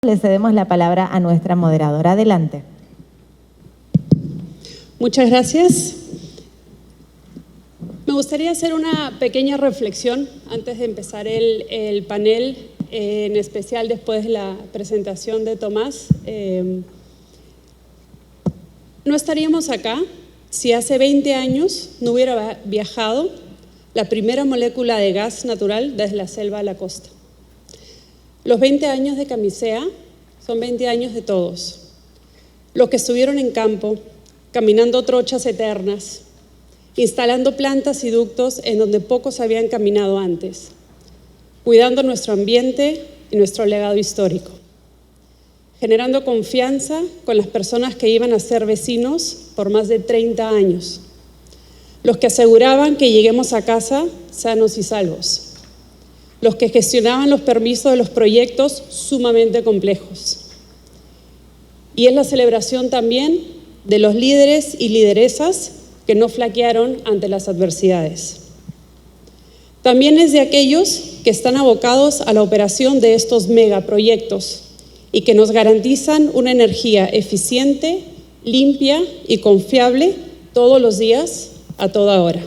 Le cedemos la palabra a nuestra moderadora. Adelante. Muchas gracias. Me gustaría hacer una pequeña reflexión antes de empezar el panel, en especial después de la presentación de Tomás. No estaríamos acá si hace 20 años no hubiera viajado la primera molécula de gas natural desde la selva a la costa. Los 20 años de Camisea son 20 años de todos. Los que estuvieron en campo, caminando trochas eternas, instalando plantas y ductos en donde pocos habían caminado antes, cuidando nuestro ambiente y nuestro legado histórico, generando confianza con las personas que iban a ser vecinos por más de 30 años, los que aseguraban que lleguemos a casa sanos y salvos, los que gestionaban los permisos de los proyectos sumamente complejos. Y es la celebración también de los líderes y lideresas que no flaquearon ante las adversidades. También es de aquellos que están abocados a la operación de estos megaproyectos y que nos garantizan una energía eficiente, limpia y confiable todos los días, a toda hora.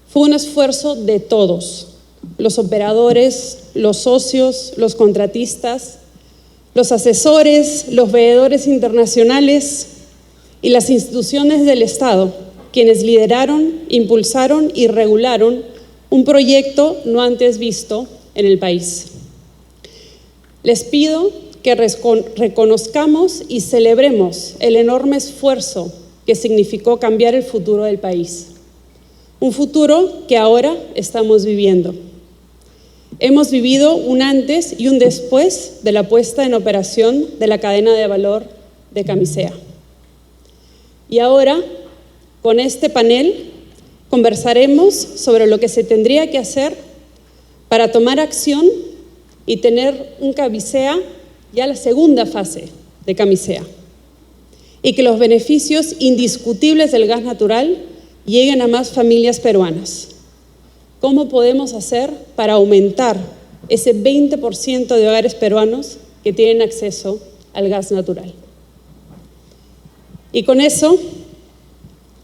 Fue un esfuerzo de todos, los operadores, los socios, los contratistas, los asesores, los veedores internacionales y las instituciones del Estado, quienes lideraron, impulsaron y regularon un proyecto no antes visto en el país. Les pido que reconozcamos y celebremos el enorme esfuerzo que significó cambiar el futuro del país. Un futuro que ahora estamos viviendo. Hemos vivido un antes y un después de la puesta en operación de la cadena de valor de Camisea. Y ahora, con este panel, conversaremos sobre lo que se tendría que hacer para tomar acción y tener un Camisea, ya la segunda fase de Camisea, y que los beneficios indiscutibles del gas natural lleguen a más familias peruanas. ¿Cómo podemos hacer para aumentar ese 20% de hogares peruanos que tienen acceso al gas natural? Y con eso,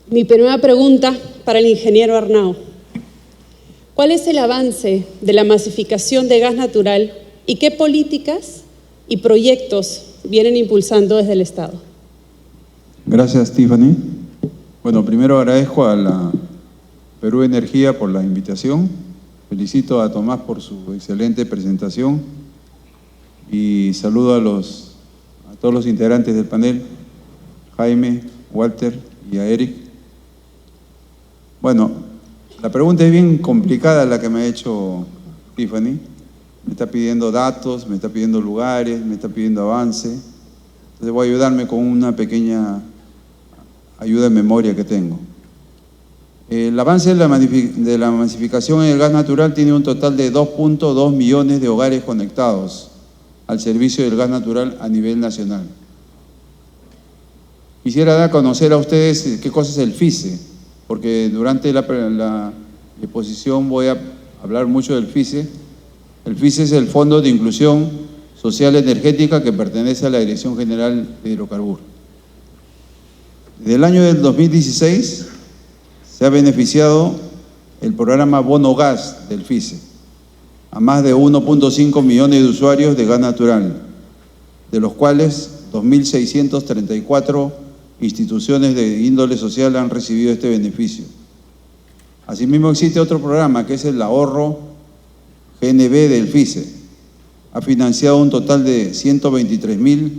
mi primera pregunta para el ingeniero Arnao. ¿Cuál es el avance de la masificación de gas natural y qué políticas y proyectos vienen impulsando desde el Estado? Gracias, Tiffany. Bueno, primero agradezco a la Perú Energía por la invitación. Felicito a Tomás por su excelente presentación y saludo a todos los integrantes del panel, Jaime, Walter y a Eric. Bueno, la pregunta es bien complicada la que me ha hecho Tiffany. Me está pidiendo datos, me está pidiendo lugares, me está pidiendo avance. Entonces voy a ayudarme con una pequeña ayuda de memoria que tengo. El avance de la masificación en el gas natural tiene un total de 2.2 millones de hogares conectados al servicio del gas natural a nivel nacional. Quisiera dar a conocer a ustedes qué cosa es el FISE, porque durante la exposición voy a hablar mucho del FISE. El FISE es el Fondo de Inclusión Social Energética que pertenece a la Dirección General de Hidrocarburos. Desde el año del 2016 se ha beneficiado el programa Bono Gas del FISE a más de 1.5 millones de usuarios de gas natural, de los cuales 2.634 instituciones de índole social han recibido este beneficio. Asimismo existe otro programa que es el ahorro GNB del FISE. Ha financiado un total de 123.000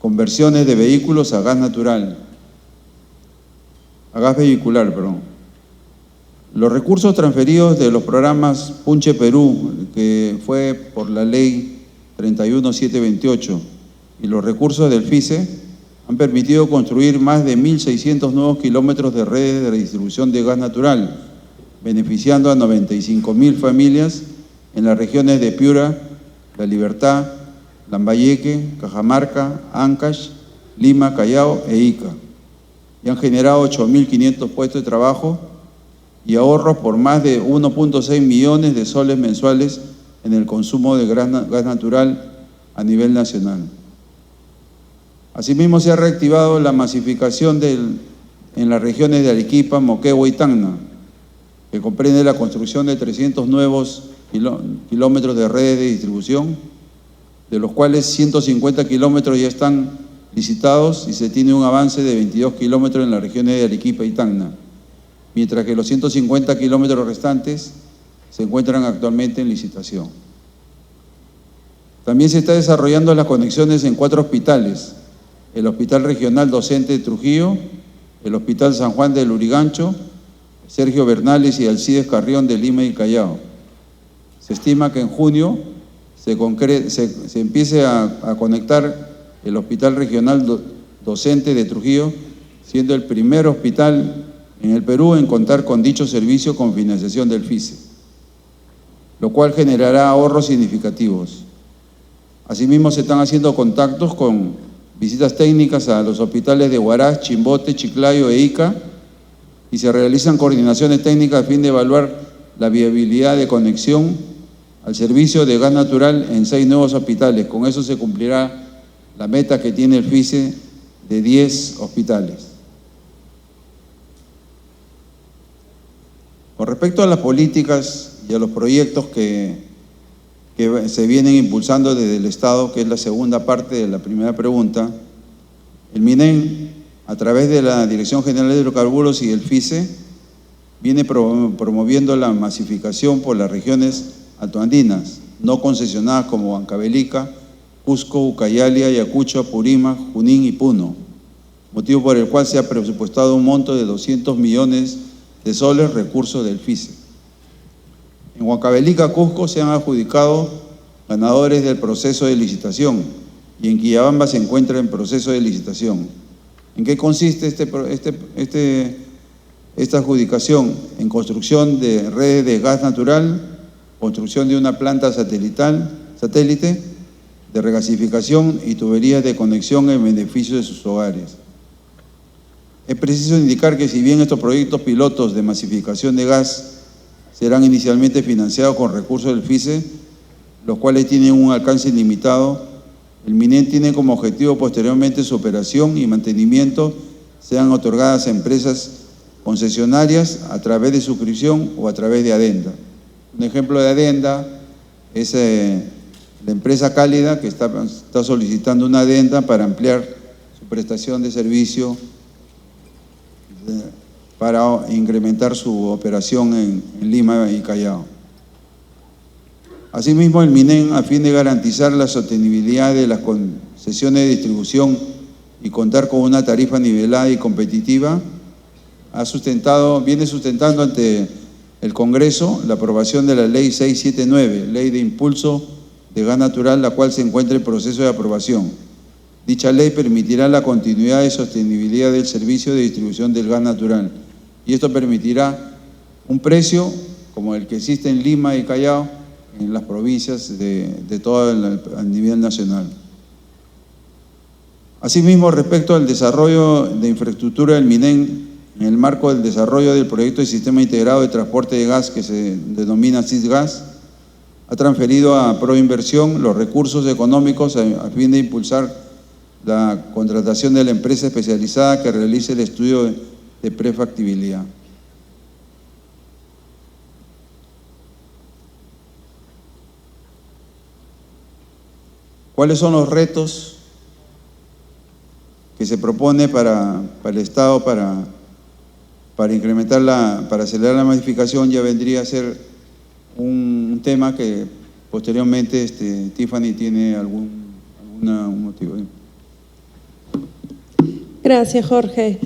conversiones de vehículos a gas natural, a gas vehicular, perdón. Los recursos transferidos de los programas Punche Perú, que fue por la ley 31728, y los recursos del FISE han permitido construir más de 1.600 nuevos kilómetros de redes de distribución de gas natural, beneficiando a 95.000 familias en las regiones de Piura, La Libertad, Lambayeque, Cajamarca, Ancash, Lima, Callao e Ica. Y han generado 8.500 puestos de trabajo y ahorros por más de 1.6 millones de soles mensuales en el consumo de gas natural a nivel nacional. Asimismo, se ha reactivado la masificación en las regiones de Arequipa, Moquegua y Tacna, que comprende la construcción de 300 nuevos kilómetros de redes de distribución, de los cuales 150 kilómetros ya están licitados y se tiene un avance de 22 kilómetros en las regiones de Arequipa y Tacna, mientras que los 150 kilómetros restantes se encuentran actualmente en licitación. También se está desarrollando las conexiones en 4 hospitales: el Hospital Regional Docente de Trujillo, el Hospital San Juan del Lurigancho, Sergio Bernales y Alcides Carrión de Lima y Callao. Se estima que en junio se empiece a conectar el Hospital Regional Docente de Trujillo, siendo el primer hospital en el Perú en contar con dicho servicio con financiación del FICE, lo cual generará ahorros significativos. Asimismo, se están haciendo contactos con visitas técnicas a los hospitales de Huaraz, Chimbote, Chiclayo e Ica, y se realizan coordinaciones técnicas a fin de evaluar la viabilidad de conexión al servicio de gas natural en 6 nuevos hospitales. Con eso se cumplirá la meta que tiene el FICE de 10 hospitales. Con respecto a las políticas y a los proyectos que se vienen impulsando desde el Estado, que es la segunda parte de la primera pregunta, el MINEN, a través de la Dirección General de Hidrocarburos y el FICE, viene promoviendo la masificación por las regiones altoandinas, no concesionadas como Huancavelica, Cusco, Ucayali, Ayacucho, Apurímac, Junín y Puno, motivo por el cual se ha presupuestado un monto de 200 millones de soles, recursos del FICE. En Huancavelica, Cusco, se han adjudicado ganadores del proceso de licitación y en Quillabamba se encuentra en proceso de licitación. ¿En qué consiste esta adjudicación? En construcción de redes de gas natural, construcción de una planta satélite de regasificación y tuberías de conexión en beneficio de sus hogares. Es preciso indicar que si bien estos proyectos pilotos de masificación de gas serán inicialmente financiados con recursos del FICE, los cuales tienen un alcance ilimitado, el MINEN tiene como objetivo posteriormente su operación y mantenimiento sean otorgadas a empresas concesionarias a través de suscripción o a través de adenda. Un ejemplo de adenda es la empresa Cálida, que está solicitando una adenda para ampliar su prestación de servicio para incrementar su operación en Lima y Callao. Asimismo, el MINEN, a fin de garantizar la sostenibilidad de las concesiones de distribución y contar con una tarifa nivelada y competitiva, viene sustentando ante el Congreso la aprobación de la Ley 679, Ley de Impulso de Gas Natural, la cual se encuentra en proceso de aprobación. Dicha ley permitirá la continuidad y sostenibilidad del servicio de distribución del gas natural, y esto permitirá un precio como el que existe en Lima y Callao, en las provincias de todo a nivel nacional. Asimismo, respecto al desarrollo de infraestructura del MINEN, en el marco del desarrollo del proyecto de Sistema Integrado de Transporte de Gas, que se denomina SISGAS, ha transferido a Proinversión los recursos económicos a fin de impulsar la contratación de la empresa especializada que realice el estudio de prefactibilidad. ¿Cuáles son los retos que se propone para el Estado para incrementar para acelerar la masificación? Ya vendría a ser un tema que posteriormente Tiffany tiene algún motivo. Gracias, Jorge.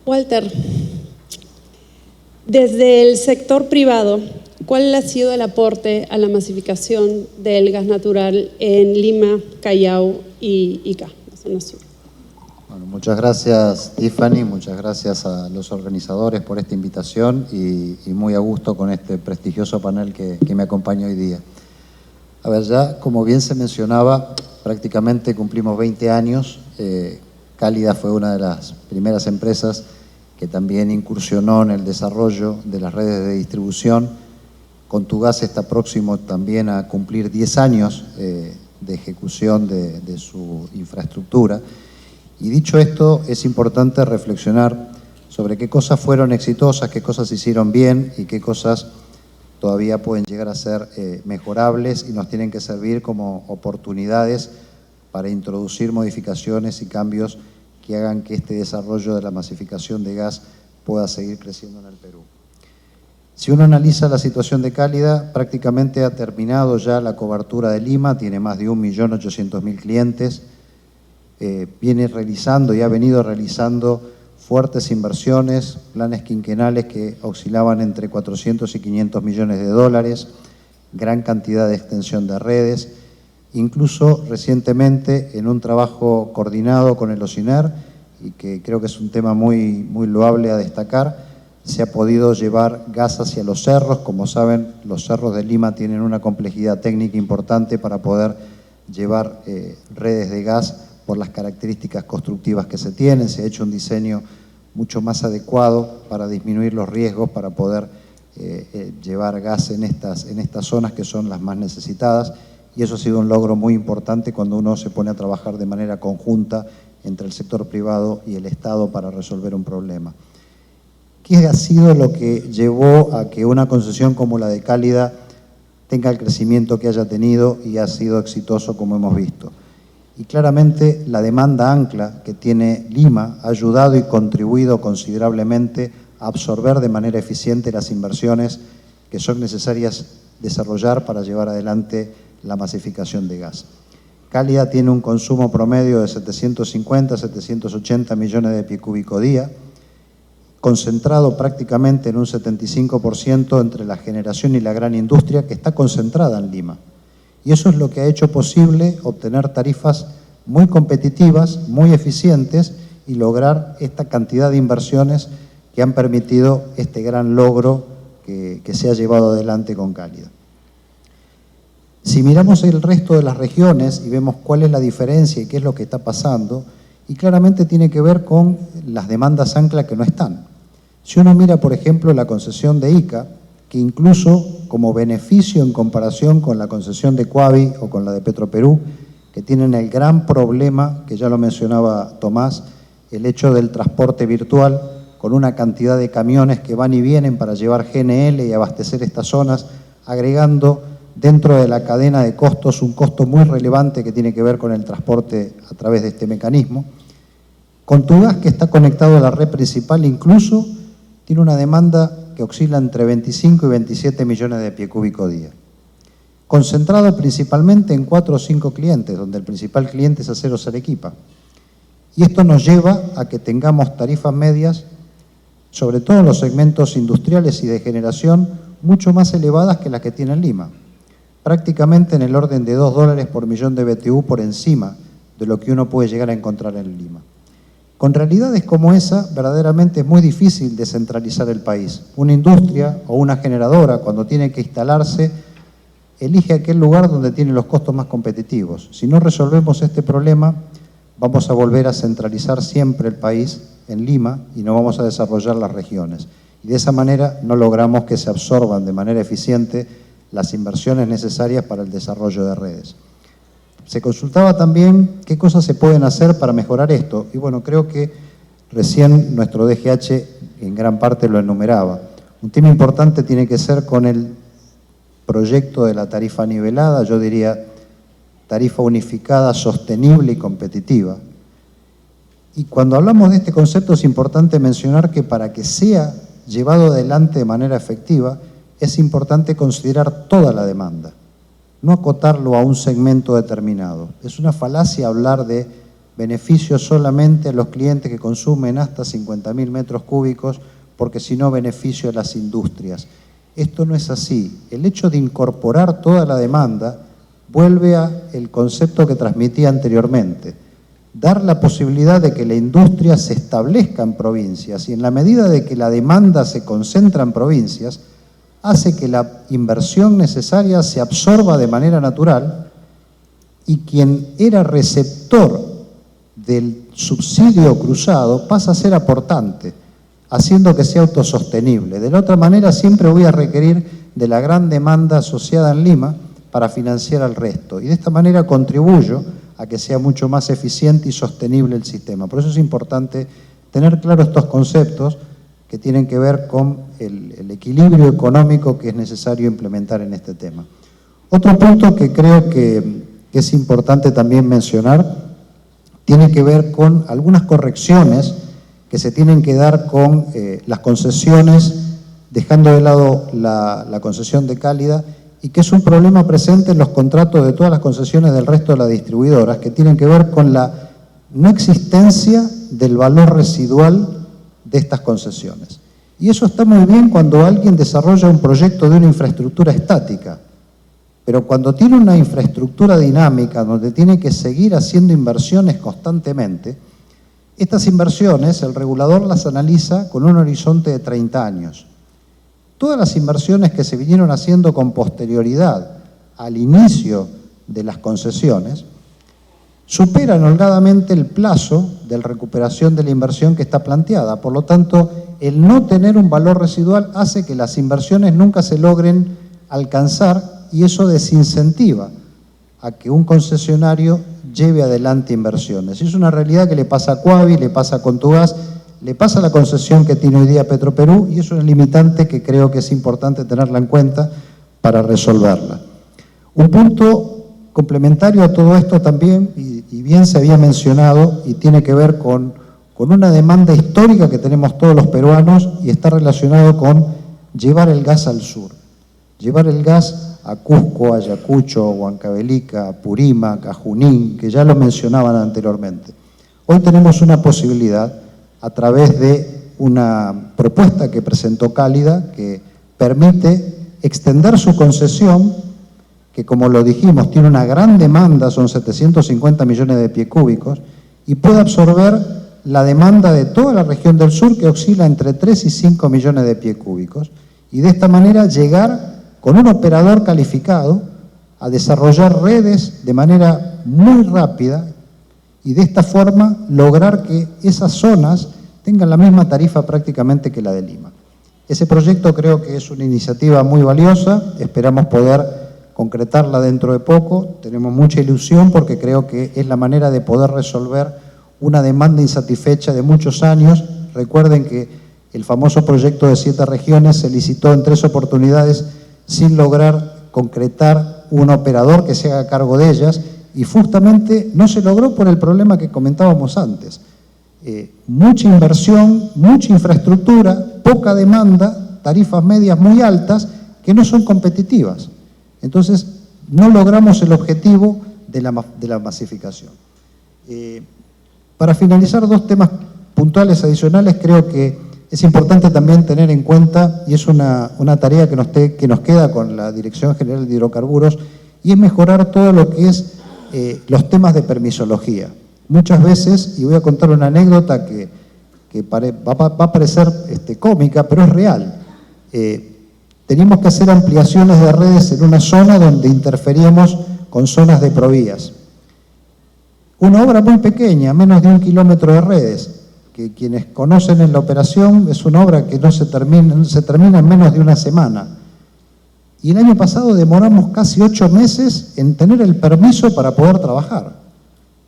Walter, desde el sector privado, ¿cuál ha sido el aporte a la masificación del gas natural en Lima, Callao y Ica, la zona sur? Bueno, muchas gracias, Tiffany, muchas gracias a los organizadores por esta invitación y muy a gusto con este prestigioso panel que me acompaña hoy día. A ver, ya como bien se mencionaba, prácticamente cumplimos 20 años. Cálida fue una de las primeras empresas que también incursionó en el desarrollo de las redes de distribución Contugás está próximo también a cumplir 10 años de ejecución de su infraestructura. Y dicho esto, es importante reflexionar sobre qué cosas fueron exitosas, qué cosas se hicieron bien y qué cosas todavía pueden llegar a ser mejorables y nos tienen que servir como oportunidades para introducir modificaciones y cambios que hagan que este desarrollo de la masificación de gas pueda seguir creciendo en el Perú. Si uno analiza la situación de Cálida, prácticamente ha terminado ya la cobertura de Lima, tiene más de 1.800.000 clientes, viene realizando y ha venido realizando fuertes inversiones, planes quinquenales que oscilaban entre 400 y 500 millones de dólares, gran cantidad de extensión de redes, incluso recientemente en un trabajo coordinado con el OCINER, y que creo que es un tema muy loable a destacar, se ha podido llevar gas hacia los cerros. Como saben, los cerros de Lima tienen una complejidad técnica importante para poder llevar redes de gas por las características constructivas que se tienen. Se ha hecho un diseño mucho más adecuado para disminuir los riesgos, para poder llevar gas en estas zonas que son las más necesitadas, y eso ha sido un logro muy importante cuando uno se pone a trabajar de manera conjunta entre el sector privado y el Estado para resolver un problema. ¿Qué ha sido lo que llevó a que una concesión como la de Cálida tenga el crecimiento que haya tenido y ha sido exitoso como hemos visto? Y claramente la demanda ancla que tiene Lima ha ayudado y contribuido considerablemente a absorber de manera eficiente las inversiones que son necesarias desarrollar para llevar adelante la masificación de gas. Cálida tiene un consumo promedio de 750 a 780 millones de pie cúbico día, concentrado prácticamente en un 75% entre la generación y la gran industria, que está concentrada en Lima. Y eso es lo que ha hecho posible obtener tarifas muy competitivas, muy eficientes, y lograr esta cantidad de inversiones que han permitido este gran logro que se ha llevado adelante con Cálida. Si miramos el resto de las regiones y vemos cuál es la diferencia y qué es lo que está pasando, y claramente tiene que ver con las demandas ancla que no están. Si uno mira, por ejemplo, la concesión de Ica, que incluso como beneficio en comparación con la concesión de Coavi o con la de Petroperú, que tienen el gran problema, que ya lo mencionaba Tomás, el hecho del transporte virtual, con una cantidad de camiones que van y vienen para llevar GNL y abastecer estas zonas, agregando dentro de la cadena de costos un costo muy relevante que tiene que ver con el transporte a través de este mecanismo. Contugás, que está conectado a la red principal, incluso tiene una demanda que oscila entre 25 y 27 millones de pie cúbico día. Concentrado principalmente en 4 o 5 clientes, donde el principal cliente es Aceros Arequipa. Y esto nos lleva a que tengamos tarifas medias, sobre todo en los segmentos industriales y de generación, mucho más elevadas que las que tiene Lima. Prácticamente en el orden de $2 por millón de BTU por encima de lo que uno puede llegar a encontrar en Lima. Con realidades como esa, verdaderamente es muy difícil descentralizar el país. Una industria o una generadora, cuando tiene que instalarse, elige aquel lugar donde tiene los costos más competitivos. Si no resolvemos este problema, vamos a volver a centralizar siempre el país en Lima y no vamos a desarrollar las regiones. Y de esa manera no logramos que se absorban de manera eficiente las inversiones necesarias para el desarrollo de redes. Se consultaba también qué cosas se pueden hacer para mejorar esto. Y bueno, creo que recién nuestro DGH en gran parte lo enumeraba. Un tema importante tiene que ser con el proyecto de la tarifa nivelada, yo diría tarifa unificada, sostenible y competitiva. Y cuando hablamos de este concepto es importante mencionar que para que sea llevado adelante de manera efectiva, es importante considerar toda la demanda, no acotarlo a un segmento determinado. Es una falacia hablar de beneficios solamente a los clientes que consumen hasta 50.000 metros cúbicos, porque si no beneficio a las industrias. Esto no es así. El hecho de incorporar toda la demanda vuelve al concepto que transmití anteriormente. Dar la posibilidad de que la industria se establezca en provincias, y en la medida de que la demanda se concentra en provincias, hace que la inversión necesaria se absorba de manera natural, y quien era receptor del subsidio cruzado pasa a ser aportante, haciendo que sea autosostenible. De la otra manera siempre voy a requerir de la gran demanda asociada en Lima para financiar al resto. Y de esta manera contribuyo a que sea mucho más eficiente y sostenible el sistema. Por eso es importante tener claro estos conceptos que tienen que ver con el equilibrio económico que es necesario implementar en este tema. Otro punto que creo que es importante también mencionar tiene que ver con algunas correcciones que se tienen que dar con las concesiones, dejando de lado la concesión de Cálida, y que es un problema presente en los contratos de todas las concesiones del resto de las distribuidoras, que tienen que ver con la no existencia del valor residual de estas concesiones. Y eso está muy bien cuando alguien desarrolla un proyecto de una infraestructura estática, pero cuando tiene una infraestructura dinámica, donde tiene que seguir haciendo inversiones constantemente, estas inversiones el regulador las analiza con un horizonte de 30 años. Todas las inversiones que se vinieron haciendo con posterioridad al inicio de las concesiones superan holgadamente el plazo de recuperación de la inversión que está planteada. Por lo tanto, el no tener un valor residual hace que las inversiones nunca se logren alcanzar y eso desincentiva a que un concesionario lleve adelante inversiones. Es una realidad que le pasa a Coavi, le pasa a Contugás, le pasa a la concesión que tiene hoy día Petroperú y eso es un limitante que creo que es importante tenerla en cuenta para resolverla. Un punto complementario a todo esto también, y bien se había mencionado, y tiene que ver con una demanda histórica que tenemos todos los peruanos y está relacionado con llevar el gas al sur. Llevar el gas a Cusco, Ayacucho, Huancavelica, Apurímac, a Junín, que ya lo mencionaban anteriormente. Hoy tenemos una posibilidad a través de una propuesta que presentó Cálida que permite extender su concesión, que como lo dijimos tiene una gran demanda, son 750 millones de pies cúbicos, y puede absorber la demanda de toda la región del sur que oscila entre 3 y 5 millones de pies cúbicos, y de esta manera llegar con un operador calificado a desarrollar redes de manera muy rápida y de esta forma lograr que esas zonas tengan la misma tarifa prácticamente que la de Lima. Ese proyecto creo que es una iniciativa muy valiosa, esperamos poder concretarla dentro de poco, tenemos mucha ilusión porque creo que es la manera de poder resolver una demanda insatisfecha de muchos años. Recuerden que el famoso proyecto de 7 regiones se licitó en 3 oportunidades sin lograr concretar un operador que se haga cargo de ellas y justamente no se logró por el problema que comentábamos antes. Mucha inversión, mucha infraestructura, poca demanda, tarifas medias muy altas que no son competitivas. Entonces, no logramos el objetivo de la masificación. Para finalizar, 2 temas puntuales adicionales, creo que es importante también tener en cuenta, y es una tarea que nos queda con la Dirección General de Hidrocarburos, y es mejorar todo lo que es los temas de permisología. Muchas veces, y voy a contar una anécdota que va a parecer cómica, pero es real. Teníamos que hacer ampliaciones de redes en una zona donde interferíamos con zonas de provías. Una obra muy pequeña, menos de 1 kilómetro de redes, que quienes conocen en la operación es una obra que se termina en menos de una semana. Y el año pasado demoramos casi 8 meses en tener el permiso para poder trabajar.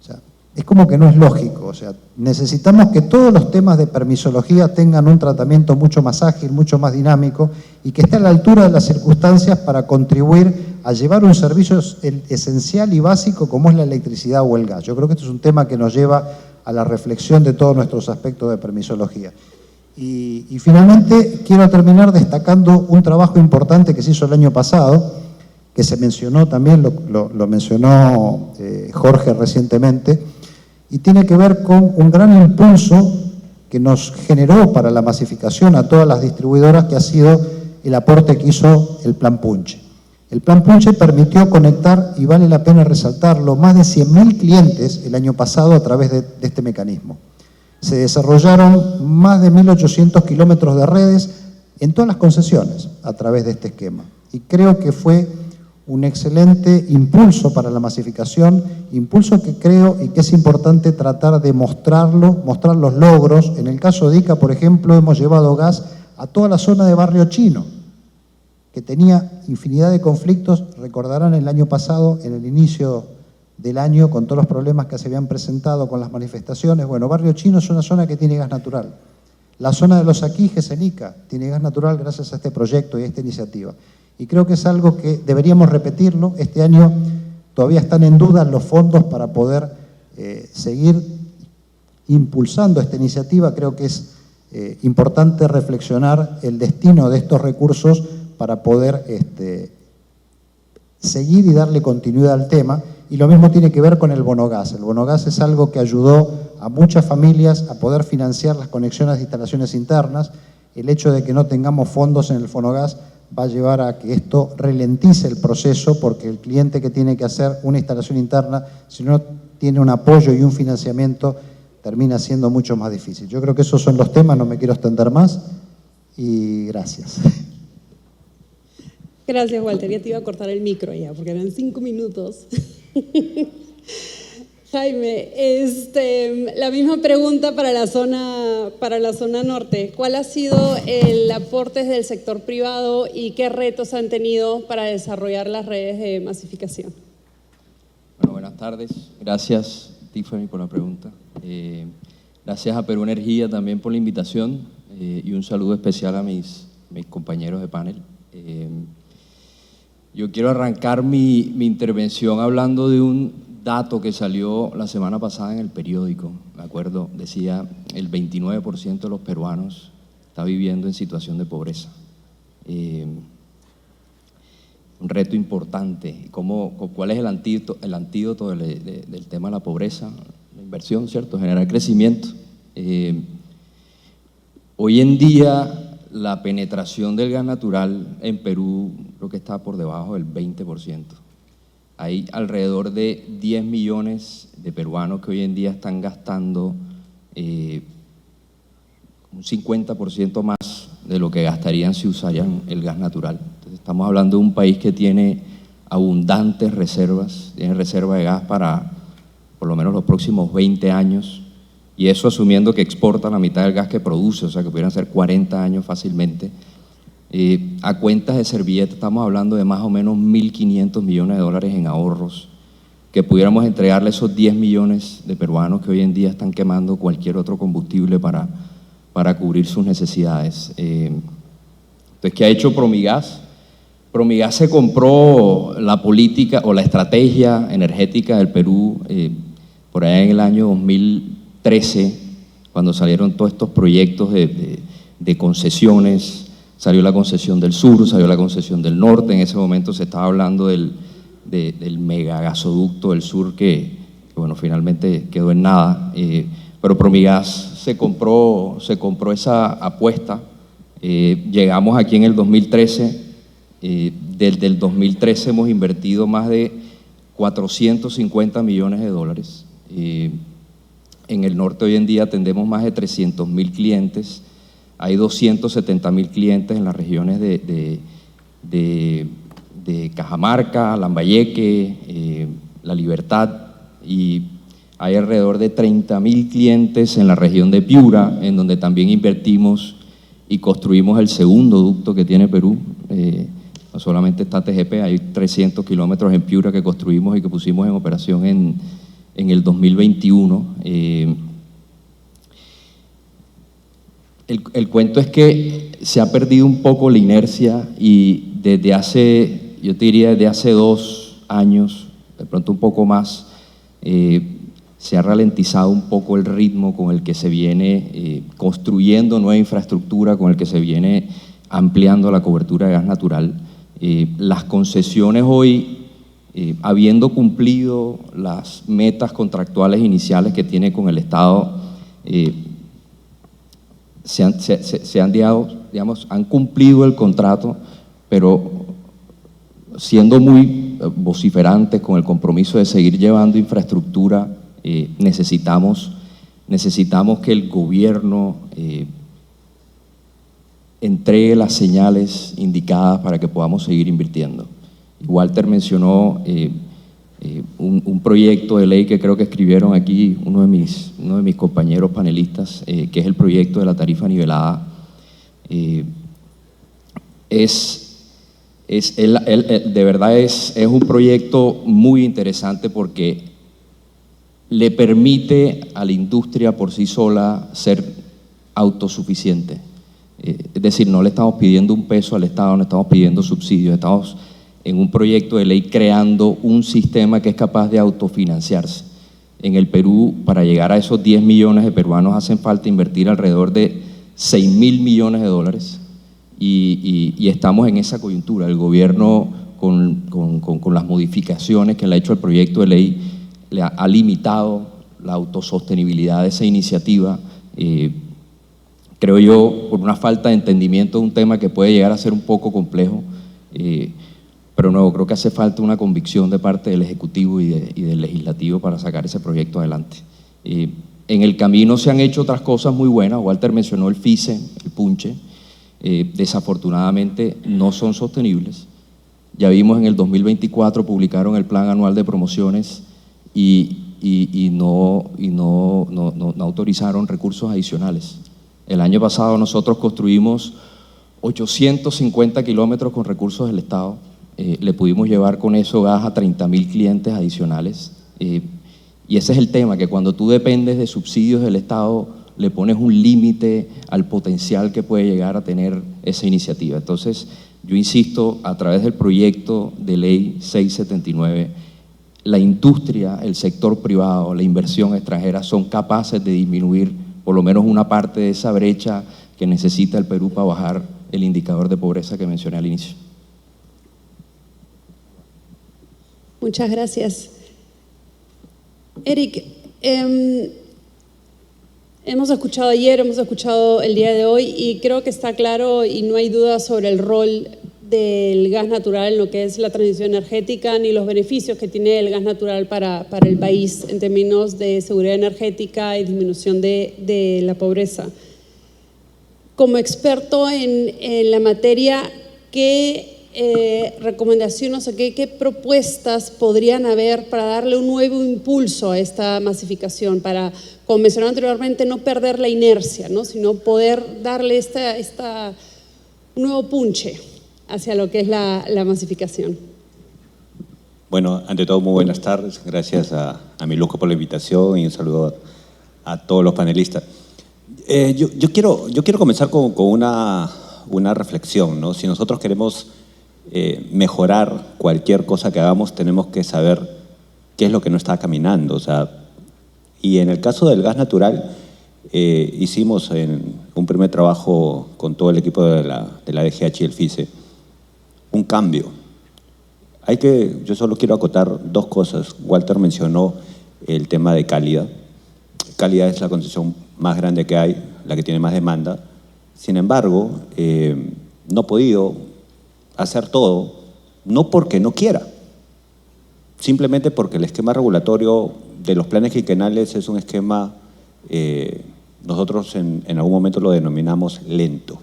O sea, es como que no es lógico. O sea, necesitamos que todos los temas de permisología tengan un tratamiento mucho más ágil, mucho más dinámico y que esté a la altura de las circunstancias para contribuir a llevar un servicio esencial y básico como es la electricidad o el gas. Yo creo que esto es un tema que nos lleva a la reflexión de todos nuestros aspectos de permisología. Y finalmente quiero terminar destacando un trabajo importante que se hizo el año pasado, que se mencionó también, lo mencionó Jorge recientemente, y tiene que ver con un gran impulso que nos generó para la masificación a todas las distribuidoras, que ha sido el aporte que hizo el Plan Punche. El Plan Punche permitió conectar, y vale la pena resaltarlo, más de 100.000 clientes el año pasado a través de este mecanismo. Se desarrollaron más de 1.800 kilómetros de redes en todas las concesiones a través de este esquema. Y creo que fue un excelente impulso para la masificación, impulso que creo y que es importante tratar de mostrarlo, mostrar los logros. En el caso de Ica, por ejemplo, hemos llevado gas a toda la zona de Barrio Chino. que tenía infinidad de conflictos. Recordarán el año pasado, en el inicio del año, con todos los problemas que se habían presentado con las manifestaciones. Bueno, Barrio Chino es una zona que tiene gas natural. La zona de los Aquijes, en Ica, tiene gas natural gracias a este proyecto y a esta iniciativa. Y creo que es algo que deberíamos repetirlo. Este año todavía están en duda los fondos para poder seguir impulsando esta iniciativa. Creo que es importante reflexionar el destino de estos recursos para poder seguir y darle continuidad al tema. Y lo mismo tiene que ver con el bonogas. El bonogas es algo que ayudó a muchas familias a poder financiar las conexiones de instalaciones internas. El hecho de que no tengamos fondos en el bonogas va a llevar a que esto ralentice el proceso, porque el cliente que tiene que hacer una instalación interna, si no tiene un apoyo y un financiamiento, termina siendo mucho más difícil. Yo creo que esos son los temas, no me quiero extender más y gracias. Gracias, Walter. Ya te iba a cortar el micro ya, porque eran 5 minutos. Jaime, la misma pregunta para la zona norte. ¿Cuál ha sido el aporte del sector privado y qué retos han tenido para desarrollar las redes de masificación? Bueno, buenas tardes. Gracias, Tiffany, por la pregunta. Gracias a Perú Energía también por la invitación y un saludo especial a mis compañeros de panel. Yo quiero arrancar mi intervención hablando de un dato que salió la semana pasada en el periódico, ¿de acuerdo? Decía, el 29% de los peruanos está viviendo en situación de pobreza. Un reto importante. ¿Cuál es el antídoto del tema de la pobreza? La inversión, ¿cierto? Generar crecimiento. Hoy en día, la penetración del gas natural en Perú creo que está por debajo del 20%. Hay alrededor de 10 millones de peruanos que hoy en día están gastando un 50% más de lo que gastarían si usarían el gas natural. Entonces, estamos hablando de un país que tiene abundantes reservas, tiene reserva de gas para por lo menos los próximos 20 años, y eso asumiendo que exporta la mitad del gas que produce, o sea que pudieran ser 40 años fácilmente. A cuentas de servilleta estamos hablando de más o menos 1.500 millones de dólares en ahorros que pudiéramos entregarle a esos 10 millones de peruanos que hoy en día están quemando cualquier otro combustible para cubrir sus necesidades. Entonces, ¿qué ha hecho Promigas? Promigas se compró la política o la estrategia energética del Perú por allá en el año 2013, cuando salieron todos estos proyectos de concesiones. Salió la concesión del sur, salió la concesión del norte. En ese momento se estaba hablando del megagasoducto del sur que bueno, finalmente quedó en nada. Pero Promigas se compró esa apuesta. Llegamos aquí en el 2013. Desde el 2013 hemos invertido más de 450 millones de dólares. En el norte hoy en día atendemos más de 300.000 clientes. Hay 270.000 clientes en las regiones de Cajamarca, Lambayeque, La Libertad, y hay alrededor de 30.000 clientes en la región de Piura, en donde también invertimos y construimos el segundo ducto que tiene Perú. No solamente está TGP, hay 300 kilómetros en Piura que construimos y que pusimos en operación en el 2021. El cuento es que se ha perdido un poco la inercia y desde hace, yo te diría desde hace 2 años, de pronto un poco más, se ha ralentizado un poco el ritmo con el que se viene construyendo nueva infraestructura, con el que se viene ampliando la cobertura de gas natural. Las concesiones hoy, habiendo cumplido las metas contractuales iniciales que tiene con el Estado, se han dado, digamos, han cumplido el contrato, pero siendo muy vociferantes con el compromiso de seguir llevando infraestructura, necesitamos que el gobierno entregue las señales indicadas para que podamos seguir invirtiendo. Walter mencionó un proyecto de ley que creo que escribieron aquí uno de mis compañeros panelistas, que es el proyecto de la tarifa nivelada. Es de verdad es un proyecto muy interesante porque le permite a la industria por sí sola ser autosuficiente. Es decir, no le estamos pidiendo un peso al Estado, no estamos pidiendo subsidios, estamos en un proyecto de ley creando un sistema que es capaz de autofinanciarse. En el Perú, para llegar a esos 10 millones de peruanos, hacen falta invertir alrededor de 6.000 millones de dólares y estamos en esa coyuntura. El gobierno, con las modificaciones que le ha hecho el proyecto de ley, le ha limitado la autosostenibilidad de esa iniciativa. Creo yo, por una falta de entendimiento de un tema que puede llegar a ser un poco complejo, pero no, creo que hace falta una convicción de parte del Ejecutivo y del Legislativo para sacar ese proyecto adelante. En el camino se han hecho otras cosas muy buenas. Walter mencionó el FICE, el punche. Desafortunadamente no son sostenibles. Ya vimos en el 2024 publicaron el Plan Anual de Promociones y no autorizaron recursos adicionales. El año pasado nosotros construimos 850 kilómetros con recursos del Estado. Le pudimos llevar con eso gas a 30.000 clientes adicionales. Y ese es el tema, que cuando tú dependes de subsidios del Estado, le pones un límite al potencial que puede llegar a tener esa iniciativa. Entonces, yo insisto, a través del proyecto de ley 679, la industria, el sector privado, la inversión extranjera son capaces de disminuir por lo menos una parte de esa brecha que necesita el Perú para bajar el indicador de pobreza que mencioné al inicio. Muchas gracias. Eric, hemos escuchado ayer, hemos escuchado el día de hoy y creo que está claro y no hay duda sobre el rol del gas natural en lo que es la transición energética ni los beneficios que tiene el gas natural para el país en términos de seguridad energética y disminución de la pobreza. Como experto en la materia, ¿qué recomendaciones o qué propuestas podrían haber para darle un nuevo impulso a esta masificación, para, como mencionaba anteriormente, no perder la inercia, ¿no? Sino poder darle un nuevo punche hacia lo que es la masificación? Bueno, ante todo, muy buenas tardes. Gracias a Milujo por la invitación y un saludo a todos los panelistas. Yo quiero comenzar con una reflexión, ¿no? Si nosotros queremos mejorar cualquier cosa que hagamos, tenemos que saber qué es lo que no está caminando. O sea, y en el caso del gas natural, hicimos un primer trabajo con todo el equipo de la DGH y el FICE, un cambio. Yo solo quiero acotar dos cosas. Walter mencionó el tema de Cálida. Cálida es la concesión más grande que hay, la que tiene más demanda. Sin embargo, no ha podido hacer todo, no porque no quiera, simplemente porque el esquema regulatorio de los planes quinquenales es un esquema, nosotros en algún momento lo denominamos lento,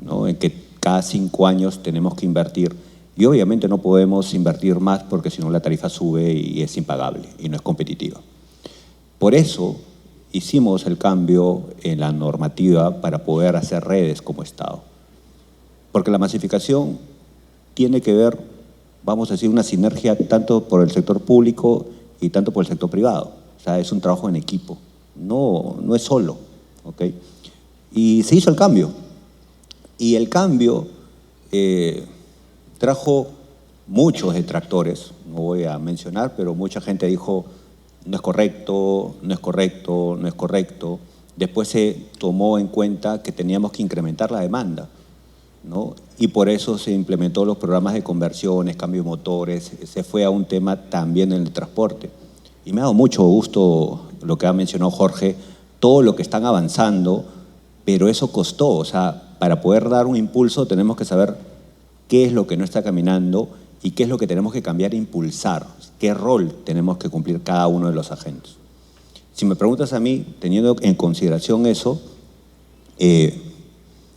¿no? En que cada 5 años tenemos que invertir y obviamente no podemos invertir más porque si no la tarifa sube y es impagable y no es competitiva. Por eso hicimos el cambio en la normativa para poder hacer redes como Estado. Porque la masificación tiene que ver, vamos a decir, una sinergia tanto por el sector público y tanto por el sector privado. O sea, es un trabajo en equipo, no es solo, ¿ok? Y se hizo el cambio. Y el cambio trajo muchos detractores, no voy a mencionar, pero mucha gente dijo, no es correcto, no es correcto, no es correcto. Después se tomó en cuenta que teníamos que incrementar la demanda, ¿no? Y por eso se implementó los programas de conversiones, cambio de motores, se fue a un tema también en el transporte. Y me ha dado mucho gusto lo que ha mencionado Jorge, todo lo que están avanzando, pero eso costó. O sea, para poder dar un impulso tenemos que saber qué es lo que no está caminando y qué es lo que tenemos que cambiar e impulsar, qué rol tenemos que cumplir cada uno de los agentes. Si me preguntas a mí, teniendo en consideración eso,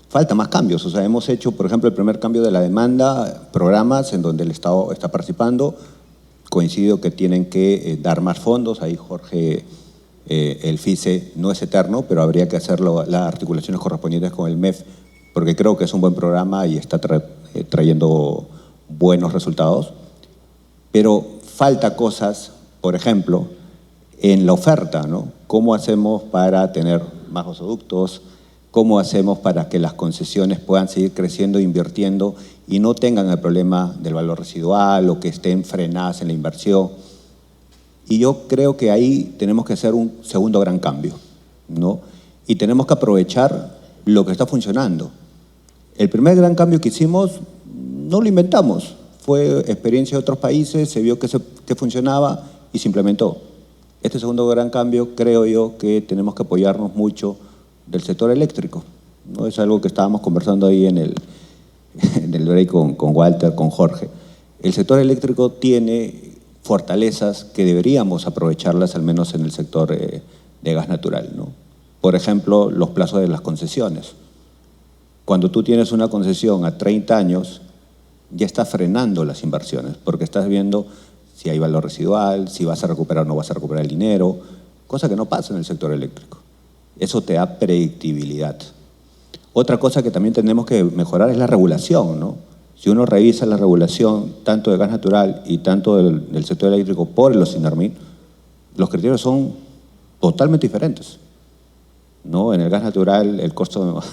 falta más cambios. O sea, hemos hecho, por ejemplo, el primer cambio de la demanda, programas en donde el Estado está participando. Coincido que tienen que dar más fondos. Ahí Jorge, el FICE no es eterno, pero habría que hacer las articulaciones correspondientes con el MEF, porque creo que es un buen programa y está trayendo buenos resultados, pero falta cosas, por ejemplo, en la oferta, ¿no? ¿Cómo hacemos para tener más gasoductos? ¿Cómo hacemos para que las concesiones puedan seguir creciendo, invirtiendo y no tengan el problema del valor residual o que estén frenadas en la inversión? Y yo creo que ahí tenemos que hacer un segundo gran cambio, ¿no? Y tenemos que aprovechar lo que está funcionando. El primer gran cambio que hicimos no lo inventamos, fue experiencia de otros países, se vio que funcionaba y se implementó. Este segundo gran cambio creo yo que tenemos que apoyarnos mucho del sector eléctrico, ¿no? Es algo que estábamos conversando ahí en el break con Walter, con Jorge. El sector eléctrico tiene fortalezas que deberíamos aprovecharlas al menos en el sector de gas natural, ¿no? Por ejemplo, los plazos de las concesiones. Cuando tú tienes una concesión a 30 años, ya estás frenando las inversiones, porque estás viendo si hay valor residual, si vas a recuperar o no vas a recuperar el dinero, cosa que no pasa en el sector eléctrico. Eso te da predictibilidad. Otra cosa que también tenemos que mejorar es la regulación, ¿no? Si uno revisa la regulación tanto de gas natural y tanto del sector eléctrico por los SINARMIN, los criterios son totalmente diferentes, ¿no? En el gas natural el costo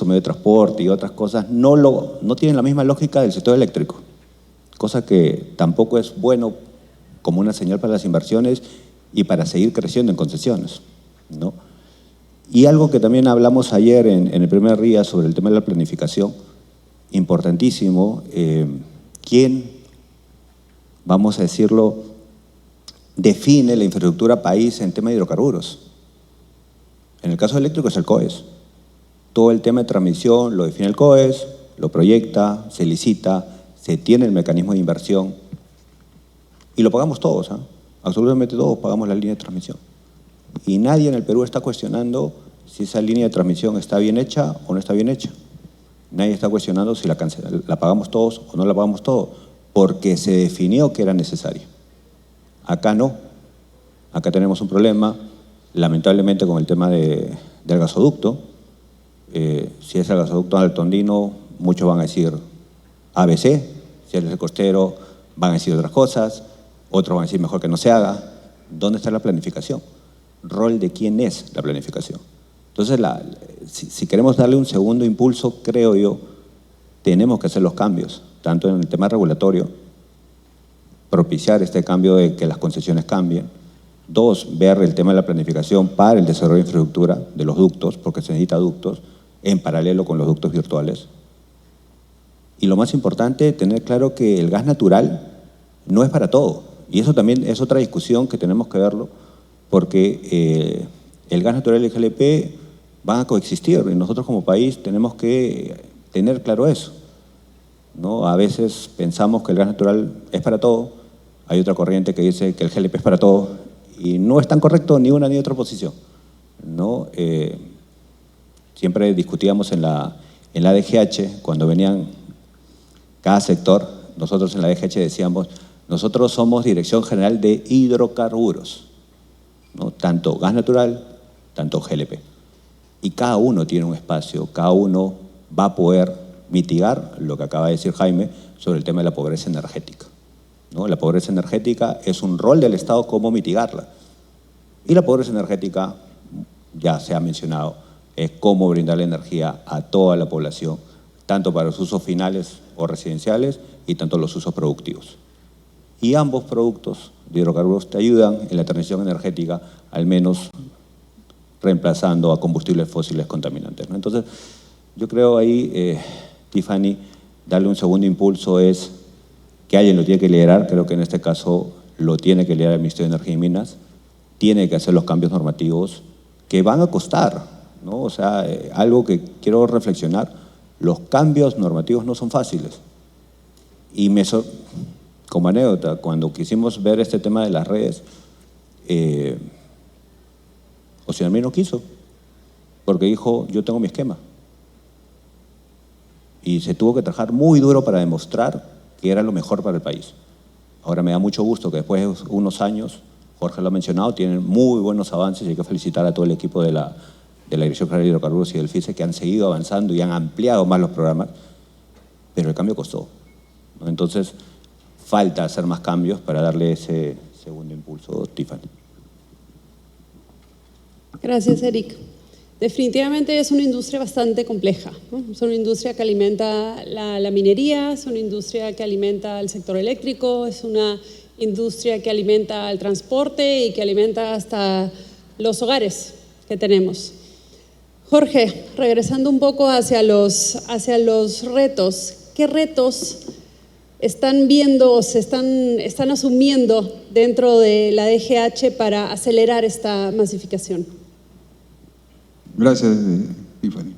medio de transporte y otras cosas no tienen la misma lógica del sector eléctrico, cosa que tampoco es bueno como una señal para las inversiones y para seguir creciendo en concesiones, ¿no? Y algo que también hablamos ayer en el primer día sobre el tema de la planificación, importantísimo, ¿quién, vamos a decirlo, define la infraestructura país en tema de hidrocarburos? En el caso eléctrico es el COES. Todo el tema de transmisión lo define el COES, lo proyecta, se licita, se tiene el mecanismo de inversión y lo pagamos todos, ¿eh? Absolutamente todos pagamos la línea de transmisión. Y nadie en el Perú está cuestionando si esa línea de transmisión está bien hecha o no está bien hecha. Nadie está cuestionando si la pagamos todos o no la pagamos todos, porque se definió que era necesaria. Acá no. Acá tenemos un problema, lamentablemente, con el tema del gasoducto. Si es el gasoducto Alto Andino, muchos van a decir ABC. Si es el costero, van a decir otras cosas. Otros van a decir mejor que no se haga. ¿Dónde está la planificación? ¿Rol de quién es la planificación? Entonces, si queremos darle un segundo impulso, creo yo, tenemos que hacer los cambios, tanto en el tema regulatorio, propiciar este cambio de que las concesiones cambien. Dos, ver el tema de la planificación para el desarrollo de infraestructura de los ductos, porque se necesita ductos, en paralelo con los ductos virtuales. Y lo más importante, tener claro que el gas natural no es para todo. Y eso también es otra discusión que tenemos que verlo, porque el gas natural y el GLP van a coexistir y nosotros como país tenemos que tener claro eso, ¿no? A veces pensamos que el gas natural es para todo, hay otra corriente que dice que el GLP es para todo y no es tan correcto ni una ni otra posición, ¿no? Siempre discutíamos en la DGH, cuando venían cada sector, nosotros en la DGH decíamos, nosotros somos Dirección General de Hidrocarburos, ¿no? Tanto gas natural, tanto GLP. Y cada uno tiene un espacio, cada uno va a poder mitigar lo que acaba de decir Jaime sobre el tema de la pobreza energética, ¿no? La pobreza energética es un rol del Estado cómo mitigarla. Y la pobreza energética, ya se ha mencionado, es cómo brindarle energía a toda la población, tanto para los usos finales o residenciales y tanto los usos productivos. Y ambos productos de hidrocarburos te ayudan en la transición energética, al menos reemplazando a combustibles fósiles contaminantes, ¿no? Entonces, yo creo ahí, Tiffany, darle un segundo impulso es que alguien lo tiene que liderar, creo que en este caso lo tiene que liderar el Ministerio de Energía y Minas, tiene que hacer los cambios normativos que van a costar, ¿no? O sea, algo que quiero reflexionar, los cambios normativos no son fáciles. Y como anécdota, cuando quisimos ver este tema de las redes, Oceanamid no quiso, porque dijo, yo tengo mi esquema. Y se tuvo que trabajar muy duro para demostrar que era lo mejor para el país. Ahora me da mucho gusto que después de unos años, Jorge lo ha mencionado, tienen muy buenos avances y hay que felicitar a todo el equipo de la Dirección General de Hidrocarburos y del FICE que han seguido avanzando y han ampliado más los programas, pero el cambio costó. ¿no? Entonces, falta hacer más cambios para darle ese segundo impulso, Tiffany. Gracias, Eric. Definitivamente es una industria bastante compleja, ¿no? Es una industria que alimenta la minería, es una industria que alimenta el sector eléctrico, es una industria que alimenta el transporte y que alimenta hasta los hogares que tenemos. Jorge, regresando un poco hacia los retos, ¿qué retos están viendo o están asumiendo dentro de la DGH para acelerar esta masificación? Gracias, Tiffany.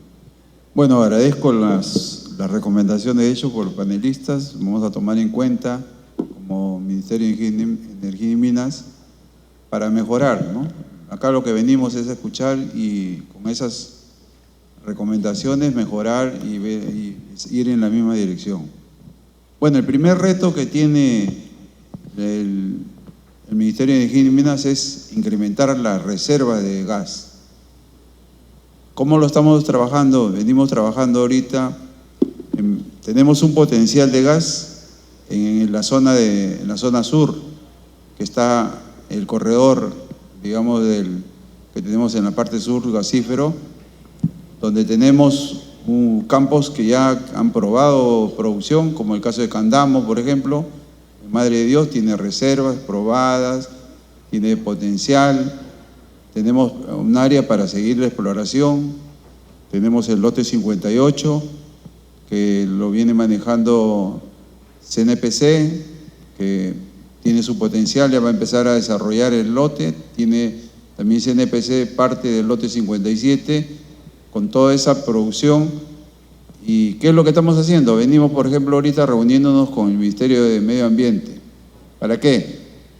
Bueno, agradezco las recomendaciones hechas por los panelistas. Vamos a tomar en cuenta como Ministerio de Energía y Minas para mejorar, ¿no? Acá lo que venimos es escuchar y con esas recomendaciones mejorar y ir en la misma dirección. Bueno, el primer reto que tiene el Ministerio de Energía y Minas es incrementar la reserva de gas. ¿Cómo lo estamos trabajando? Venimos trabajando ahorita, tenemos un potencial de gas en la zona sur, que está el corredor, digamos, que tenemos en la parte sur gasífero, donde tenemos campos que ya han probado producción, como el caso de Candamo, por ejemplo. Madre de Dios tiene reservas probadas, tiene potencial. Tenemos un área para seguir la exploración. Tenemos el lote 58, que lo viene manejando CNPC, que tiene su potencial, ya va a empezar a desarrollar el lote. Tiene también CNPC parte del lote 57, con toda esa producción. ¿Y qué es lo que estamos haciendo? Venimos, por ejemplo, ahorita reuniéndonos con el Ministerio de Medio Ambiente. ¿Para qué?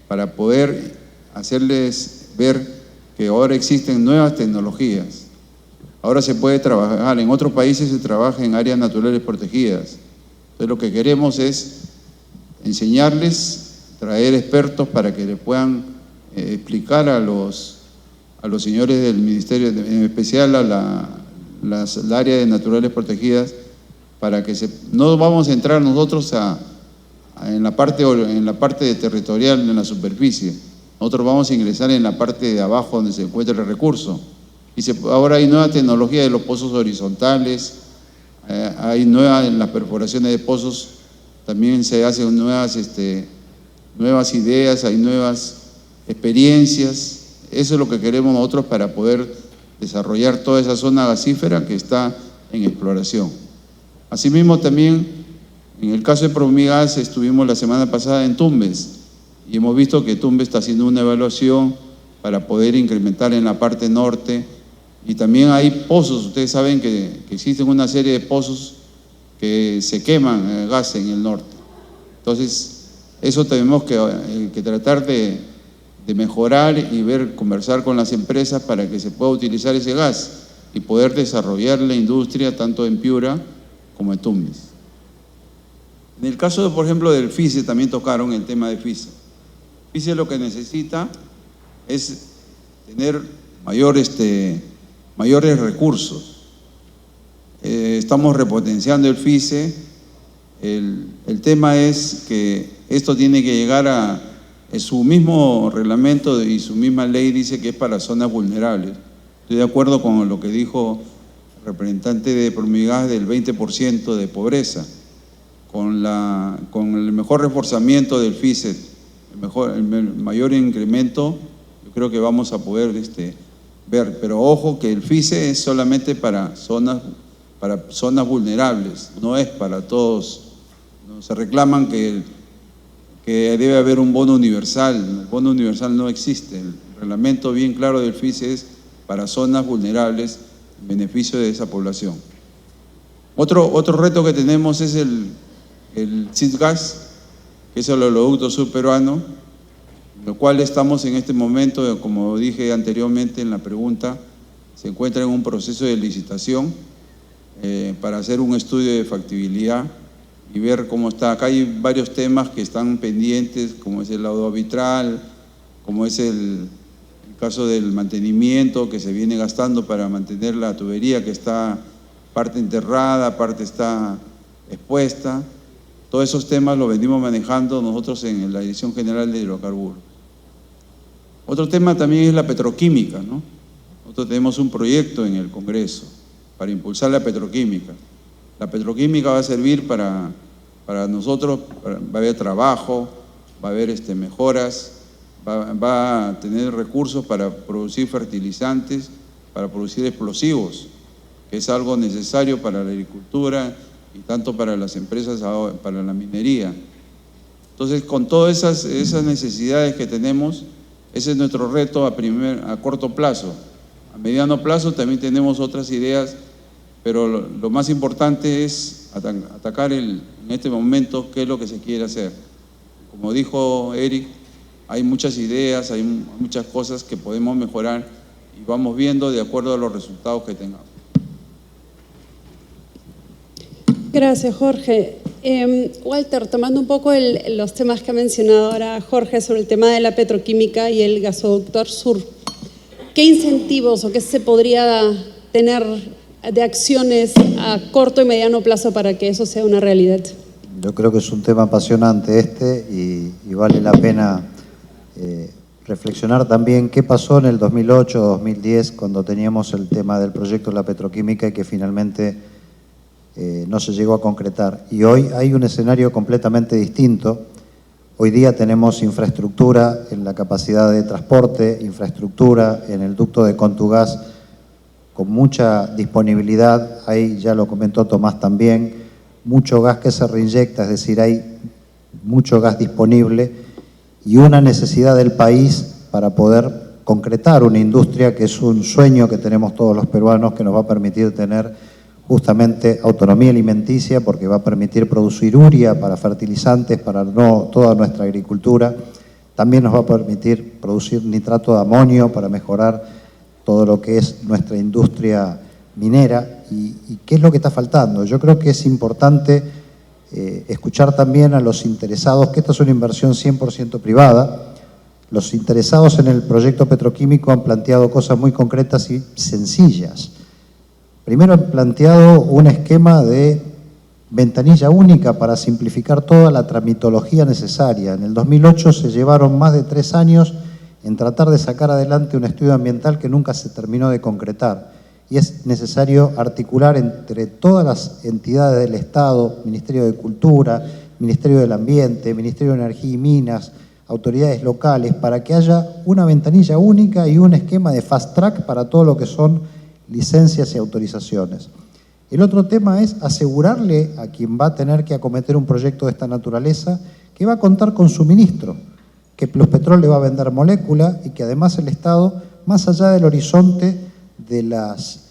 Para poder hacerles ver que ahora existen nuevas tecnologías. Ahora se puede trabajar, en otros países se trabaja en áreas naturales protegidas. Entonces lo que queremos es enseñarles, traer expertos para que le puedan explicar a los señores del Ministerio, en especial a la área de naturales protegidas, para que no vamos a entrar nosotros en la parte territorial, en la superficie. Nosotros vamos a ingresar en la parte de abajo donde se encuentra el recurso. Ahora hay nueva tecnología de los pozos horizontales, hay en las perforaciones de pozos, también se hacen nuevas ideas, hay nuevas experiencias. Eso es lo que queremos nosotros para poder desarrollar toda esa zona gasífera que está en exploración. Asimismo, también en el caso de Promigas estuvimos la semana pasada en Tumbes y hemos visto que Tumbes está haciendo una evaluación para poder incrementar en la parte norte, y también hay pozos. Ustedes saben que existen una serie de pozos que se queman gas en el norte. Entonces, eso tenemos que tratar de mejorar y conversar con las empresas para que se pueda utilizar ese gas y poder desarrollar la industria tanto en Piura como en Tumbes. En el caso, por ejemplo, del FICE, también tocaron el tema de FICE. FICE lo que necesita es tener mayores recursos. Estamos repotenciando el FICE. El tema es que esto tiene que llegar su mismo reglamento y su misma ley dice que es para zonas vulnerables. Estoy de acuerdo con lo que dijo el representante de Promigas del 20% de pobreza. Con el mejor reforzamiento del FICE, el mayor incremento, yo creo que vamos a poder ver. Pero ojo que el FICE es solamente para zonas vulnerables, no es para todos. No se reclaman que debe haber un bono universal. El bono universal no existe. El reglamento bien claro del FICE es para zonas vulnerables en beneficio de esa población. Otro reto que tenemos es el CITGAS, que es el oleoducto subperuano, lo cual estamos en este momento, como dije anteriormente en la pregunta, se encuentra en un proceso de licitación para hacer un estudio de factibilidad y ver cómo está. Acá hay varios temas que están pendientes, como es el laudo arbitral, como es el caso del mantenimiento que se viene gastando para mantener la tubería que está parte enterrada, parte está expuesta. Todos esos temas los venimos manejando nosotros en la Dirección General de Hidrocarburos. Otro tema también es la petroquímica, ¿no? Nosotros tenemos un proyecto en el Congreso para impulsar la petroquímica. La petroquímica va a servir para nosotros, va a haber trabajo, va a haber mejoras, va a tener recursos para producir fertilizantes, para producir explosivos, que es algo necesario para la agricultura y tanto para las empresas, para la minería. Entonces, con todas esas necesidades que tenemos, ese es nuestro reto a corto plazo. A mediano plazo también tenemos otras ideas, pero lo más importante es atacar en este momento qué es lo que se quiere hacer. Como dijo Eric, hay muchas ideas, hay muchas cosas que podemos mejorar y vamos viendo de acuerdo a los resultados que tengamos. Gracias, Jorge. Walter, tomando un poco los temas que ha mencionado ahora Jorge sobre el tema de la petroquímica y el gasoducto sur, ¿qué incentivos o qué se podría tener de acciones a corto y mediano plazo para que eso sea una realidad? Yo creo que es un tema apasionante y vale la pena reflexionar también qué pasó en el 2008 o 2010 cuando teníamos el tema del proyecto de la petroquímica y que finalmente no se llegó a concretar. Y hoy hay un escenario completamente distinto. Hoy día tenemos infraestructura en la capacidad de transporte, infraestructura en el ducto de Contugas con mucha disponibilidad, ahí ya lo comentó Tomás también, mucho gas que se reinyecta, es decir, hay mucho gas disponible y una necesidad del país para poder concretar una industria que es un sueño que tenemos todos los peruanos, que nos va a permitir tener justamente autonomía alimenticia, porque va a permitir producir urea para fertilizantes, para toda nuestra agricultura. También nos va a permitir producir nitrato de amonio para mejorar todo lo que es nuestra industria minera. ¿Y qué es lo que está faltando? Yo creo que es importante escuchar también a los interesados, que esta es una inversión 100% privada. Los interesados en el proyecto petroquímico han planteado cosas muy concretas y sencillas. Primero han planteado un esquema de ventanilla única para simplificar toda la tramitología necesaria. En el 2008 se llevaron más de 3 años en tratar de sacar adelante un estudio ambiental que nunca se terminó de concretar. Y es necesario articular entre todas las entidades del Estado, Ministerio de Cultura, Ministerio del Ambiente, Ministerio de Energía y Minas, autoridades locales, para que haya una ventanilla única y un esquema de fast track para todo lo que son licencias y autorizaciones. El otro tema es asegurarle a quien va a tener que acometer un proyecto de esta naturaleza que va a contar con suministro, que Pluspetrol le va a vender molécula y que además el Estado, más allá del horizonte de las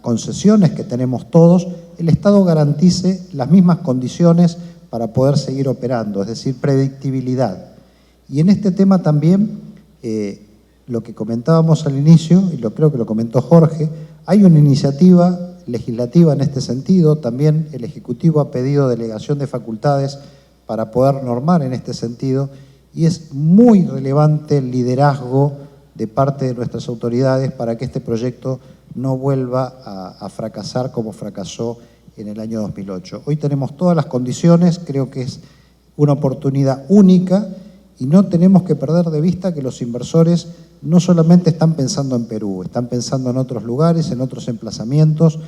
concesiones que tenemos todos, el Estado garantice las mismas condiciones para poder seguir operando, es decir, predictibilidad. Y en este tema también, lo que comentábamos al inicio, y creo que lo comentó Jorge, hay una iniciativa legislativa en este sentido, también el Ejecutivo ha pedido delegación de facultades para poder normar en este sentido, y es muy relevante el liderazgo de parte de nuestras autoridades para que este proyecto no vuelva a fracasar como fracasó en el año 2008. Hoy tenemos todas las condiciones, creo que es una oportunidad única y no tenemos que perder de vista que los inversores no solamente están pensando en Perú, están pensando en otros lugares, en otros emplazamientos.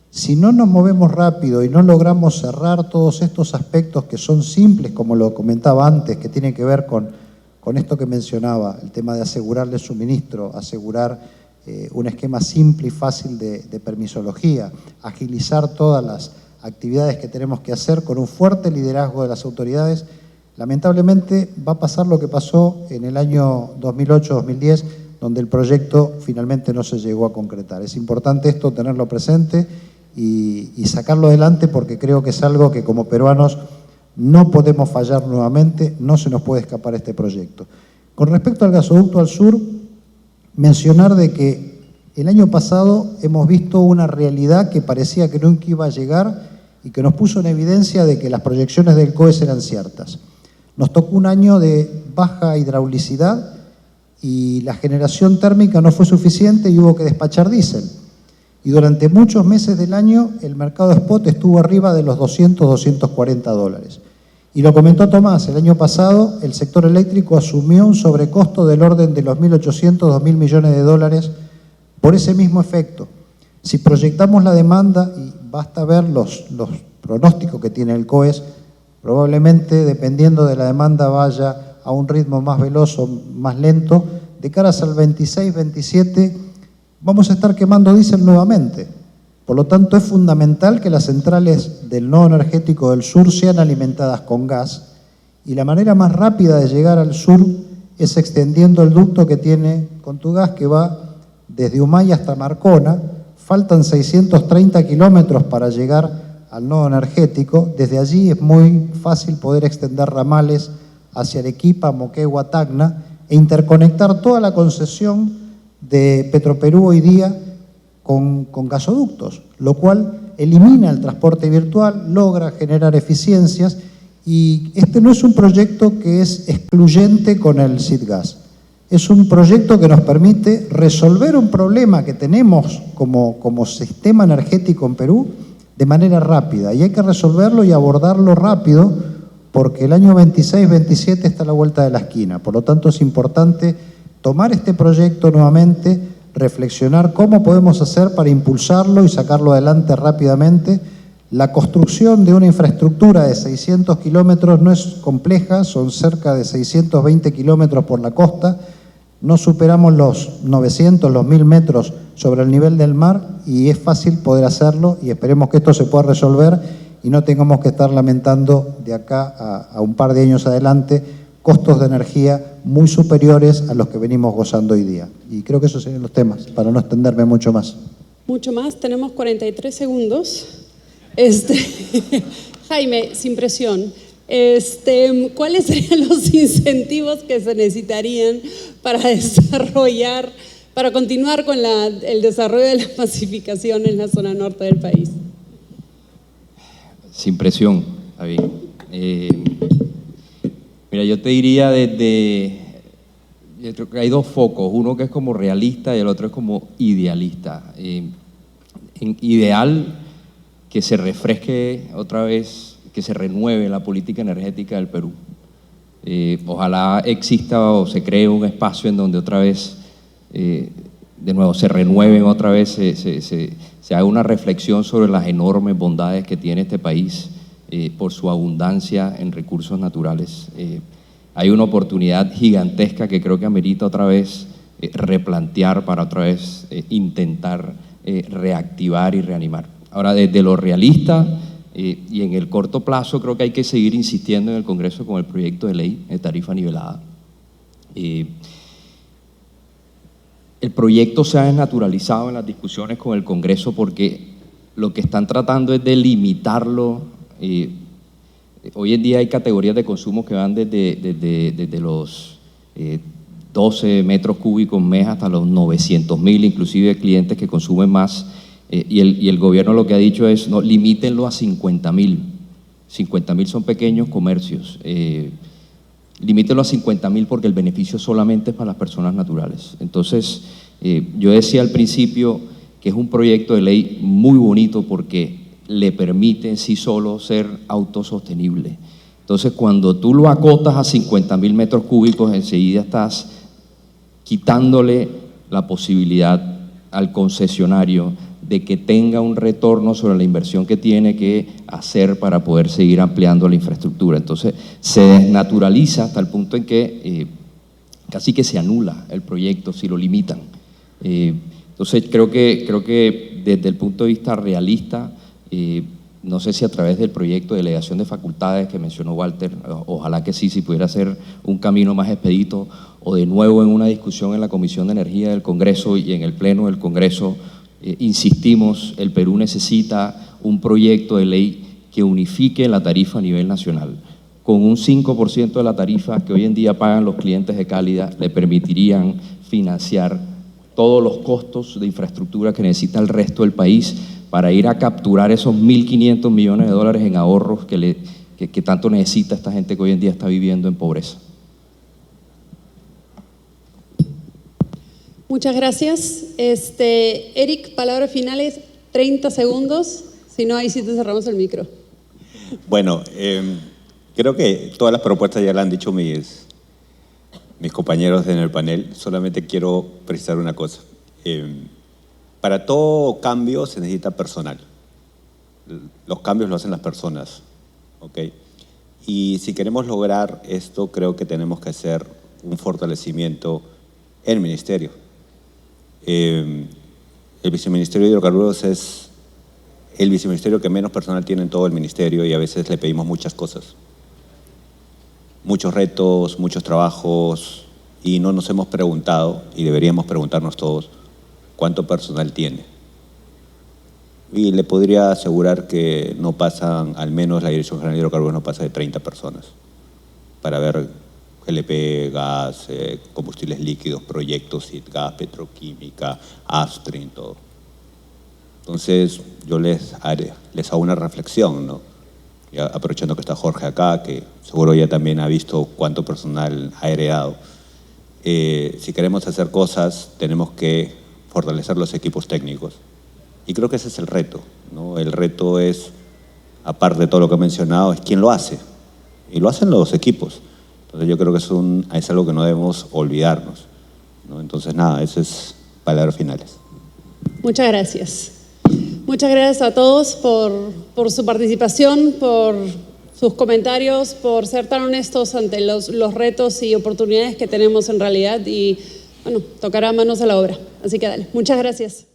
Si no nos movemos rápido y no logramos cerrar todos estos aspectos que son simples, como lo comentaba antes, que tienen que ver con esto que mencionaba, el tema de asegurarle suministro, asegurar un esquema simple y fácil de permisología, agilizar todas las actividades que tenemos que hacer con un fuerte liderazgo de las autoridades, lamentablemente va a pasar lo que pasó en el año 2008-2010, donde el proyecto finalmente no se llegó a concretar. Es importante esto, tenerlo presente y sacarlo adelante, porque creo que es algo que como peruanos no podemos fallar nuevamente, no se nos puede escapar este proyecto. Con respecto al gasoducto al sur, mencionar de que el año pasado hemos visto una realidad que parecía que nunca iba a llegar y que nos puso en evidencia de que las proyecciones del COES eran ciertas. Nos tocó un año de baja hidraulicidad y la generación térmica no fue suficiente y hubo que despachar diésel. Y durante muchos meses del año el mercado spot estuvo arriba de los 200, 240 dólares. Y lo comentó Tomás, el año pasado el sector eléctrico asumió un sobrecosto del orden de los 1.800, 2.000 millones de dólares por ese mismo efecto. Si proyectamos la demanda, y basta ver los pronósticos que tiene el COES, probablemente dependiendo de la demanda vaya a un ritmo más veloz o más lento, de caras al 26, 27 vamos a estar quemando diésel nuevamente. Por lo tanto, es fundamental que las centrales del nodo energético del sur sean alimentadas con gas, y la manera más rápida de llegar al sur es extendiendo el ducto que tiene Contugás, que va desde Humay hasta Marcona. Faltan 630 kilómetros para llegar al nodo energético. Desde allí es muy fácil poder extender ramales hacia Arequipa, Moquegua, Tacna e interconectar toda la concesión de Petroperú hoy día con gasoductos, lo cual elimina el transporte virtual, logra generar eficiencias, y este no es un proyecto que es excluyente con el SIDGAS. Es un proyecto que nos permite resolver un problema que tenemos como sistema energético en Perú de manera rápida, y hay que resolverlo y abordarlo rápido porque el año 26-27 está a la vuelta de la esquina. Por lo tanto, es importante tomar este proyecto nuevamente, reflexionar cómo podemos hacer para impulsarlo y sacarlo adelante rápidamente. La construcción de una infraestructura de 600 kilómetros no es compleja, son cerca de 620 kilómetros por la costa, no superamos los 900, los 1000 metros sobre el nivel del mar, y es fácil poder hacerlo, y esperemos que esto se pueda resolver y no tengamos que estar lamentando de acá a un par de años adelante costos de energía muy superiores a los que venimos gozando hoy día. Y creo que esos serían los temas, para no extenderme mucho más. Mucho más, tenemos 43 segundos. Jaime, sin presión, ¿cuáles serían los incentivos que se necesitarían para desarrollar, para continuar con el desarrollo de la masificación en la zona norte del país? Sin presión, Javi. Mira, yo te diría yo creo que hay dos focos, uno que es como realista y el otro es como idealista. En ideal, que se refresque otra vez, que se renueve la política energética del Perú. Ojalá exista o se cree un espacio en donde otra vez, de nuevo, se renueven otra vez, se haga una reflexión sobre las enormes bondades que tiene este país por su abundancia en recursos naturales. Hay una oportunidad gigantesca que creo que amerita otra vez replantear para otra vez intentar reactivar y reanimar. Ahora, desde lo realista y en el corto plazo, creo que hay que seguir insistiendo en el Congreso con el proyecto de ley de tarifa nivelada. El proyecto se ha desnaturalizado en las discusiones con el Congreso porque lo que están tratando es de limitarlo. Hoy en día hay categorías de consumo que van desde los 12 metros cúbicos mes hasta los 900.000, inclusive clientes que consumen más. Y el gobierno lo que ha dicho es, no, limítenlo a 50.000. 50.000 son pequeños comercios. Limítenlo a 50.000 porque el beneficio solamente es para las personas naturales. Entonces, yo decía al principio que es un proyecto de ley muy bonito porque le permite en sí solo ser autosostenible. Entonces, cuando tú lo acotas a 50.000 metros cúbicos, enseguida estás quitándole la posibilidad al concesionario de que tenga un retorno sobre la inversión que tiene que hacer para poder seguir ampliando la infraestructura. Entonces, se desnaturaliza hasta el punto en que casi que se anula el proyecto si lo limitan. Entonces, creo que desde el punto de vista realista, no sé si a través del proyecto de delegación de facultades que mencionó Walter, ojalá que sí, si pudiera ser un camino más expedito, o de nuevo en una discusión en la Comisión de Energía del Congreso y en el Pleno del Congreso, insistimos, el Perú necesita un proyecto de ley que unifique la tarifa a nivel nacional. Con un 5% de la tarifa que hoy en día pagan los clientes de Cálida, le permitirían financiar todos los costos de infraestructura que necesita el resto del país para ir a capturar esos 1.500 millones de dólares en ahorros que tanto necesita esta gente que hoy en día está viviendo en pobreza. Muchas gracias. Eric, palabras finales, 30 segundos. Si no, ahí sí te cerramos el micro. Bueno, creo que todas las propuestas ya las han dicho mis compañeros en el panel. Solamente quiero precisar una cosa. Para todo cambio se necesita personal. Los cambios los hacen las personas, ¿ok? Y si queremos lograr esto, creo que tenemos que hacer un fortalecimiento en el ministerio. El viceministerio de Hidrocarburos es el viceministerio que menos personal tiene en todo el ministerio y a veces le pedimos muchas cosas. Muchos retos, muchos trabajos y no nos hemos preguntado, y deberíamos preguntarnos todos, ¿cuánto personal tiene? Y le podría asegurar que no pasan, al menos la Dirección General de Hidrocarburos no pasa de 30 personas para ver GLP, gas, combustibles líquidos, proyectos, gas, petroquímica, upstream, todo. Entonces, yo les hago una reflexión, ¿no? Y aprovechando que está Jorge acá, que seguro ya también ha visto cuánto personal ha heredado. Si queremos hacer cosas, tenemos que fortalecer los equipos técnicos. Y creo que ese es el reto, ¿no? El reto es, aparte de todo lo que he mencionado, es quién lo hace. Y lo hacen los equipos. Entonces yo creo que es algo que no debemos olvidarnos, ¿no? Entonces nada, eso es palabras finales. Muchas gracias. Muchas gracias a todos por su participación, por sus comentarios, por ser tan honestos ante los retos y oportunidades que tenemos en realidad y, bueno, tocará manos a la obra. Así que dale, muchas gracias.